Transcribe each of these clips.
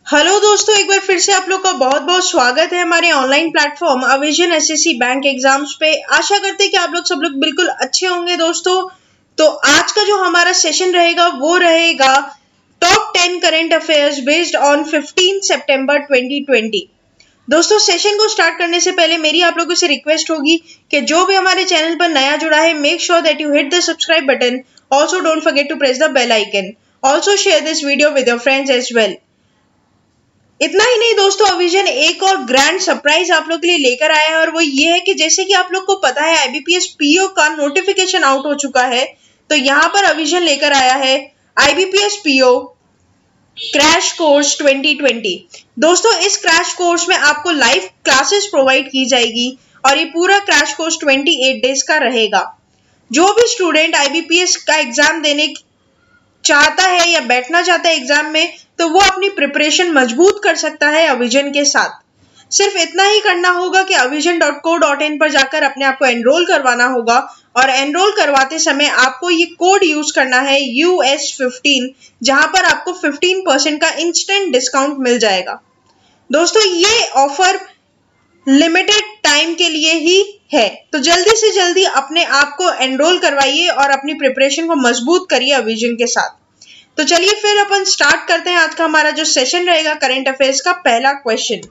Hello दोस्तों, एक बार फिर से आप लोग का बहुत बहुत स्वागत है हमारे online platform Avision SSC bank exams पे। आशा करते हैं कि आप सब लोग बिल्कुल अच्छे होंगे दोस्तों। तो आज का जो हमारा सेशन रहेगा वो रहेगा top 10 current affairs based on 15 सितंबर 2020। दोस्तों, सेशन को स्टार्ट करने से पहले मेरी आप लोगों से रिक्वेस्ट होगी कि जो भी हमारे चैनल पर नया जुड़ा है, make sure that you hit the subscribe button. Also don't forget to press the bell icon. Also share this video with your friends as well. इतना ही नहीं दोस्तों, अविजन एक और ग्रैंड सरप्राइज आप लोग के लिए लेकर आया है और वो ये है कि जैसे कि आप लोग को पता है आईबीपीएस पीओ का नोटिफिकेशन आउट हो चुका है। तो यहाँ पर अविजन लेकर आया है आईबीपीएस पीओ क्रैश कोर्स 2020। दोस्तों, इस क्रैश कोर्स में आपको लाइव क्लासेस प्रोवाइड की जाएगी और ये पूरा क्रैश कोर्स 28 डेज का रहेगा। जो भी स्टूडेंट आईबीपीएस का एग्जाम देने चाहता है या बैठना चाहता है एग्जाम में, तो वो अपनी प्रिपरेशन मजबूत कर सकता है अविजन के साथ। सिर्फ इतना ही करना होगा कि avision.co.in पर जाकर अपने आप को एनरोल करवाना होगा और एनरोल करवाते समय आपको ये कोड यूज करना है US15, जहां पर आपको 15% का इंस्टेंट डिस्काउंट मिल जाएगा। दोस्तों, ये ऑफर लिमिटेड टाइम के लिए ही है, तो जल्दी से जल्दी अपने आप को एनरोल करवाइए और अपनी प्रिपरेशन को मजबूत करिए अविजन के साथ। तो चलिए फिर अपन स्टार्ट करते हैं आज का हमारा जो सेशन रहेगा करंट अफेयर्स का। पहला क्वेश्चन,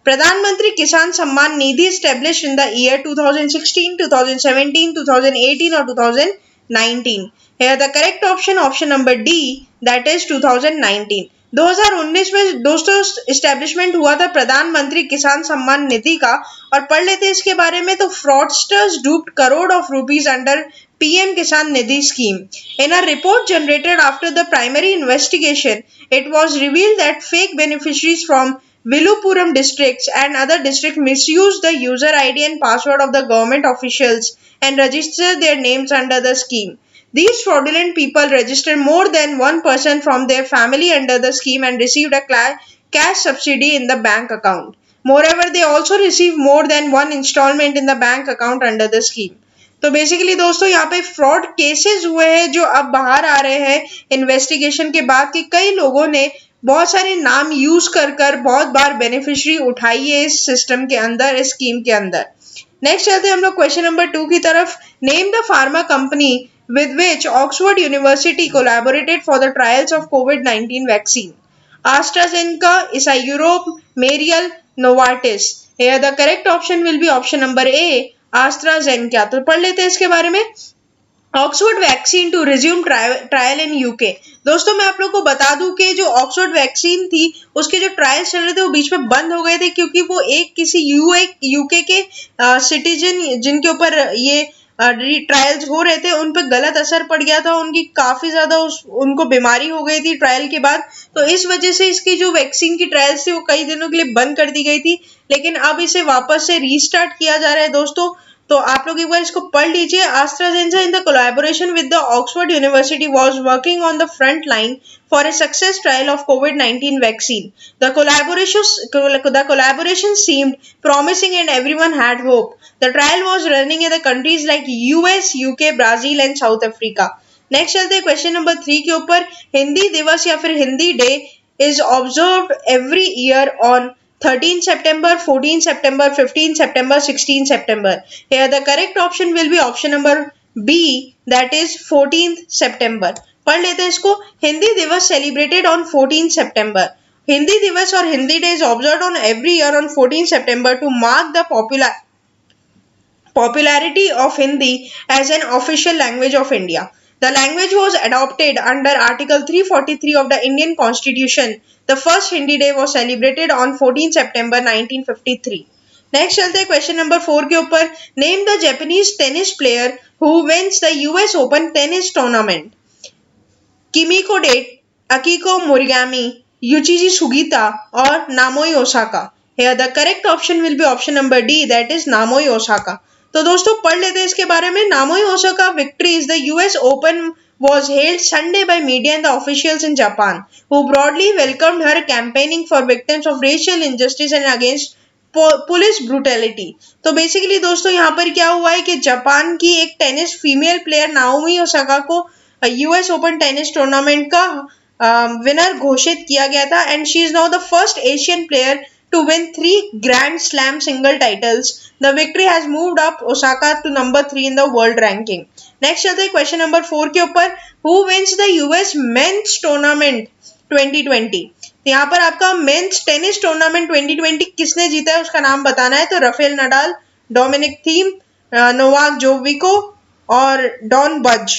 प्रधानमंत्री किसान Samman Nidhi established in the year 2016, 2017, 2018 or 2019? Here the correct option number D, that is 2019। 2019 में दोस्तों इस्टेब्लिशमेंट हुआ था प्रधानमंत्री किसान सम्मान निधि का। और पढ़ लेते हैं इसके बारे में। तो fraudsters duped crore of rupees under PM Kisan Nidhi scheme. In a report generated after the primary investigation, it was revealed that fake beneficiaries from Vilupuram districts and other districts misused the user ID and password of the government officials and registered their names under the scheme. These fraudulent people registered more than one person from their family under the scheme and received a cash subsidy in the bank account. Moreover, they also received more than one installment in the bank account under the scheme. तो basically दोस्तों यहाँ पे fraud cases हुए हैं जो अब बाहर आ रहे हैं इन्वेस्टिगेशन के बाद कि कई लोगों ने बहुत सारे नाम यूज कर बहुत बार बेनिफिशियरी उठाई है इस सिस्टम के अंदर, इस स्कीम के अंदर। नेक्स्ट चलते हैं हम लोग क्वेश्चन नंबर 2 की तरफ। Name the pharma company with which Oxford University collaborated for the trials of COVID-19 vaccine? AstraZeneca, Isairope, Mariel, Novartis. Here the correct option will be option number A, AstraZeneca। तो पढ़ लेते हैं इसके बारे में। Oxford vaccine to resume trial in UK. दोस्तों, मैं आप लोग को बता दूं कि जो ऑक्सफोर्ड वैक्सीन थी उसके जो ट्रायल्स चल रहे थे वो बीच में बंद हो गए थे क्योंकि वो एक किसी यूके के सिटीजन जिनके ऊपर ये ट्रायल्स हो रहे थे उन पर गलत असर पड़ गया था। उनकी काफी ज्यादा उनको बीमारी हो गई थी ट्रायल के बाद। तो इस वजह से इसकी जो वैक्सीन की ट्रायल्स थी वो कई दिनों के लिए बंद कर दी गई थी, लेकिन अब इसे वापस से रीस्टार्ट किया जा रहा है दोस्तों। तो आप लोग एक बार इसको पढ़ लीजिए। AstraZeneca in the collaboration with the Oxford University was working on the front line for a success trial of COVID-19 vaccine. The collaboration seemed promising and everyone had hope. The trial was running in the countries like US, UK, Brazil and South Africa. Next चलते हैं question number 3 के ऊपर। हिंदी दिवस या फिर Hindi day is observed every year on 13 September, 14 September, 15 September, 16 September. Here the correct option will be option number B, that is 14th September. पढ़ लेते हैं इसको। हिंदी दिवस celebrated on 14 September. हिंदी दिवस और Hindi day is observed on every year on 14 September to mark the popularity of Hindi as an official language of India. The language was adopted under Article 343 of the Indian Constitution. The first Hindi Day was celebrated on 14 September 1953. Next चलते हैं question number 4 के ऊपर। Name the Japanese tennis player who wins the US open tennis tournament. Kimiko Date, Akiko Morigami, Yuichi Sugita और Naomi Osaka. Here the correct option will be option number D, that is Naomi Osaka. तो दोस्तों पढ़ लेते हैं इसके बारे में। Naomi Osaka victories the US open was held Sunday by media and the officials in Japan, who broadly welcomed her campaigning for victims of racial injustice and against police brutality. तो basically दोस्तों यहाँ पर क्या हुआ है कि Japan की एक tennis female player Naomi Osaka को US ओपन टेनिस टूर्नामेंट का विनर घोषित किया गया था and she is now the first Asian player to win 3 Grand Slam single titles. The victory has moved up Osaka to number 3 in the world ranking. Next चलते हैं question number 4 के ऊपर. Who wins the US Men's Tournament 2020? तो यहाँ पर आपका mains tennis tournament 2020 किसने जीता है उसका नाम बताना है. तो Rafael Nadal, Dominic Thiem, Novak जोकोविच और डॉन बज.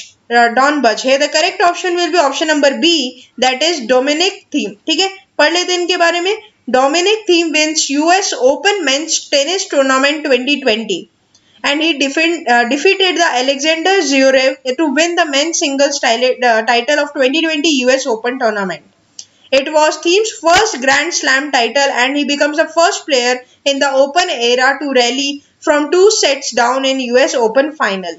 Here the correct option will be option number B, that is Dominic Thiem. ठीक है, पढ़ लेते हैं इनके बारे में. Dominic Thiem wins US Open Men's Tennis Tournament 2020 and he defeated the Alexander Zverev to win the men's singles title of 2020 US Open Tournament. It was Thiem's first Grand Slam title and he becomes the first player in the Open era to rally from 2 sets down in US Open final.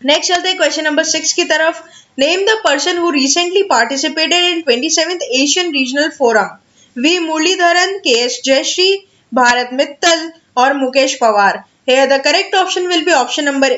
Next चलते हैं question number 6 की तरफ. Name the person who recently participated in 27th Asian regional forum. V Muraleedharan, K S Jayashree, Bharat Mittal और Mukesh Pawar. Here the correct option will be option number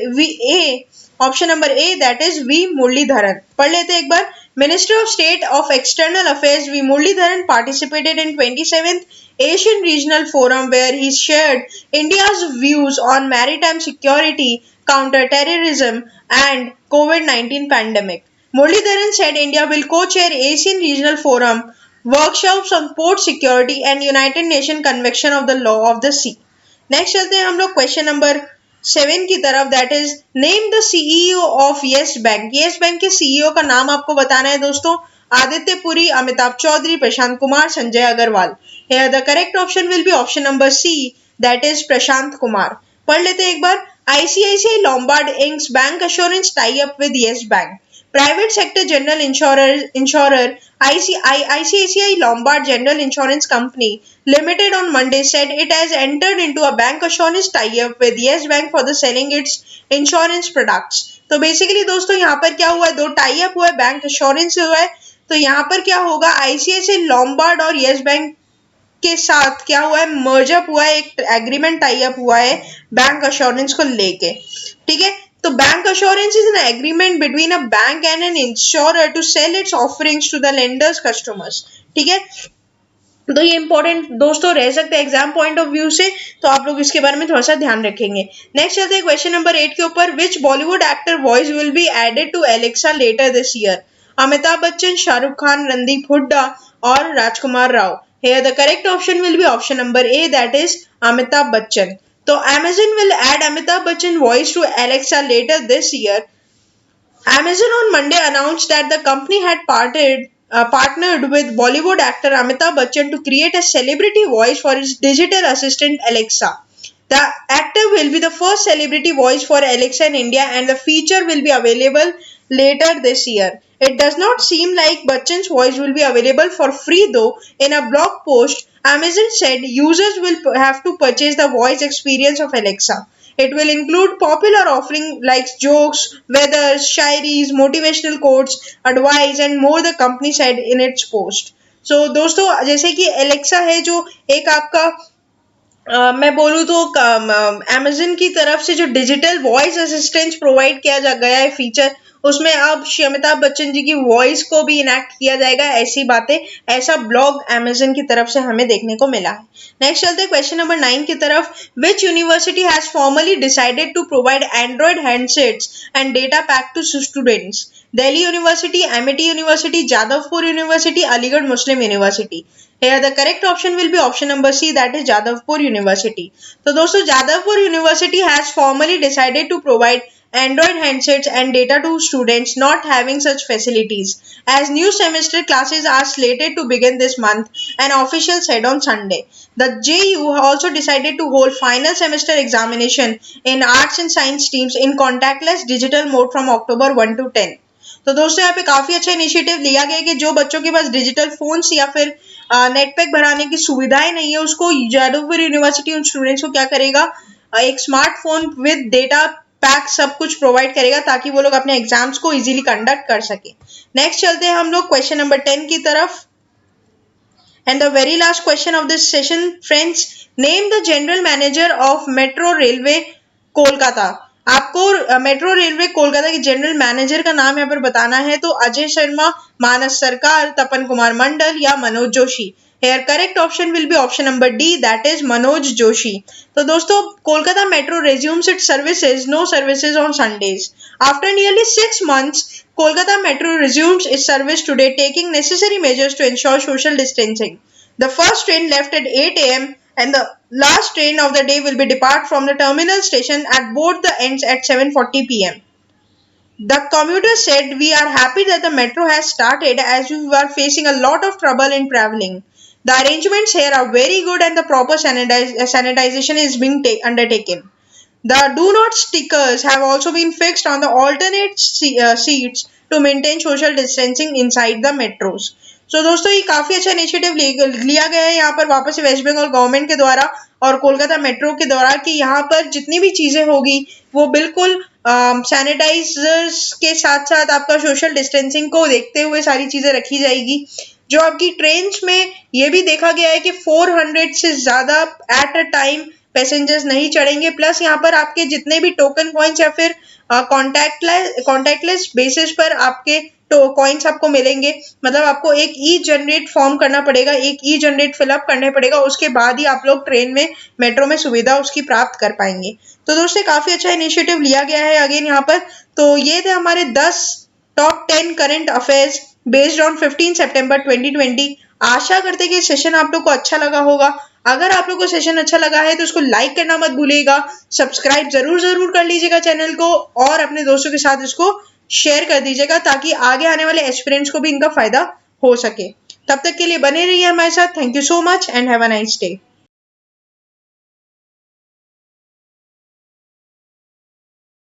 A, that is V Muraleedharan. पढ़ लेते हैं एक बार. Minister of State of External Affairs V Muralidharan participated in 27th Asian Regional Forum where he shared India's views on maritime security, counter-terrorism and COVID-19 pandemic. Muralidharan said India will co-chair Asian Regional Forum workshops on port security and United Nations Convention of the Law of the Sea. Next चलते हैं हम लोग question number 7 की तरफ. That is name the CEO of Yes Bank. Yes Bank के CEO का नाम आपको बताना है दोस्तों. Aditya Puri, Amitabh Chaudhary, Prashant Kumar, Sanjay Agarwal. Here the correct option will be option number C, that is Prashant Kumar. पढ़ लेते हैं एक बार. ICICI Lombard inks bank assurance tie-up with Yes Bank. Private sector general insurer ICICI Lombard General Insurance Company Limited on Monday said it has entered into a bank assurance tie-up with Yes Bank for the selling its insurance products. तो basically दोस्तों यहाँ पर क्या हुआ है, 2 tie-up हुआ है, bank assurance हुआ है. तो यहाँ पर क्या होगा, ICICI Lombard और येस बैंक के साथ क्या हुआ है, मर्जअप हुआ है, एक एग्रीमेंट टाई अप हुआ है बैंक अश्योरेंस को लेके. ठीक है, तो bancassurance is an agreement between a bank and an insurer to sell its offerings to the lender's customers. ठीक है, तो ये इंपॉर्टेंट दोस्तों रह सकते हैं एग्जाम पॉइंट ऑफ व्यू से, तो आप लोग इसके बारे में थोड़ा सा ध्यान रखेंगे. नेक्स्ट चलते हैं क्वेश्चन नंबर 8 के ऊपर. Which Bollywood actor voice will be added to Alexa later this year. Amitabh Bachchan, Shahrukh Khan, Randeep Hooda और Rajkumar Rao. Here the correct option will be option number A, that is Amitabh Bachchan. So Amazon will add Amitabh Bachchan voice to Alexa later this year. Amazon on Monday announced that the company had partnered with Bollywood actor Amitabh Bachchan to create a celebrity voice for its digital assistant Alexa. The actor will be the first celebrity voice for Alexa in India and the feature will be available later this year. It does not seem like Bachchan's voice will be available for free though. In a blog post, Amazon said users will have to purchase the voice experience of Alexa. It will include popular offerings like jokes, weather, shairis, motivational quotes, advice and more, the company said in its post. So दोस्तों जैसे कि Alexa है जो एक आपका मैं बोलूँ तो Amazon की तरफ से जो डिजिटल वॉइस असिस्टेंस प्रोवाइड किया गया है फीचर, उसमें अब अमिताभ बच्चन जी की वॉइस को भी इनैक्ट किया जाएगा. ऐसी बातें, ऐसा ब्लॉग अमेजन की तरफ से हमें देखने को मिला है. नेक्स्ट चलते हैं क्वेश्चन नंबर 9 की तरफ. Which university has formally decided to provide Android handsets and data pack to students. Delhi university, Amity university, Jadavpur university, Aligarh Muslim university. Here the correct option will be option number C, that is Jadavpur University. तो दोस्तों Jadavpur University has formally decided to provide Android handsets and data to students not having such facilities. As new semester classes are slated to begin this month, an official said on Sunday. The JU also decided to hold final semester examination in arts and science streams in contactless digital mode from October 1 to 10. तो दोस्तों यहाँ पे काफी अच्छा initiative लिया गया कि जो बच्चों के पास डिजिटल फोन्स या फिर नेट पैक भराने की सुविधाएं नहीं है, उसको जादवपुर यूनिवर्सिटी उन स्टूडेंट्स को क्या करेगा, एक स्मार्टफोन विद डेटा पैक सब कुछ प्रोवाइड करेगा ताकि वो लोग अपने एग्जाम्स को इजीली कंडक्ट कर सके. नेक्स्ट चलते हैं हम लोग क्वेश्चन नंबर 10 की तरफ. And the very last question of this session friends. Name the general manager of metro railway Kolkata. आपको मेट्रो रेलवे कोलकाता के जनरल मैनेजर का नाम यहाँ पर बताना है, तो अजय शर्मा, मानस सरकार, तपन कुमार मंडल या Manoj Joshi. Here correct option will be option number D, that is Manoj Joshi. तो दोस्तों Kolkata metro resumes its services, no services on Sundays. After nearly 6 months, Kolkata Metro resumes its service today, taking necessary measures to ensure social distancing. The first train left at 8 a.m. and the last train of the day will be depart from the terminal station at both the ends at 7:40 p.m. The commuter said, "We are happy that the metro has started as we were facing a lot of trouble in traveling. The arrangements here are very good and the proper sanitization is being undertaken. The do not stickers have also been fixed on the alternate seats to maintain social distancing inside the metros." So दोस्तों ये काफी अच्छा initiative लिया गया है यहाँ पर वापस से वेस्ट बंगाल गवर्नमेंट के द्वारा और कोलकाता मेट्रो के द्वारा कि यहाँ पर जितनी भी चीजें होगी वो बिल्कुल सैनिटाइजर्स के साथ साथ आपका सोशल डिस्टेंसिंग को देखते हुए सारी चीजें रखी जाएगी। जो आपकी ट्रेन्स में ये भी देखा गया है कि 400 से ज्यादा एट अ टाइम पैसेंजर्स नहीं चढ़ेंगे, प्लस यहाँ पर आपके जितने भी टोकन कॉइन्स या फिर कॉन्टैक्टलेस बेसिस पर आपके कॉइन्स आपको मिलेंगे। मतलब आपको एक ई जनरेट फॉर्म करना पड़ेगा, एक ई जनरेट फिलअप करने पड़ेगा, उसके बाद ही आप लोग ट्रेन में मेट्रो में सुविधा उसकी प्राप्त कर पाएंगे। तो दोस्तों काफी अच्छा इनिशिएटिव लिया गया है अगेन यहाँ पर। तो ये थे हमारे 10 top 10 current affairs based on 15 सितंबर 2020। आशा करते कि सेशन आप लोग को अच्छा लगा होगा। अगर आप लोग को सेशन अच्छा लगा है तो उसको लाइक करना मत भूलिएगा, सब्सक्राइब जरूर कर लीजिएगा चैनल को और अपने दोस्तों के साथ इसको शेयर कर दीजिएगा ताकि आगे आने वाले एस्पिरेंट्स को भी इनका फायदा हो सके। तब तक के लिए बने रहिए हमारे साथ। Thank you so much and have a nice day.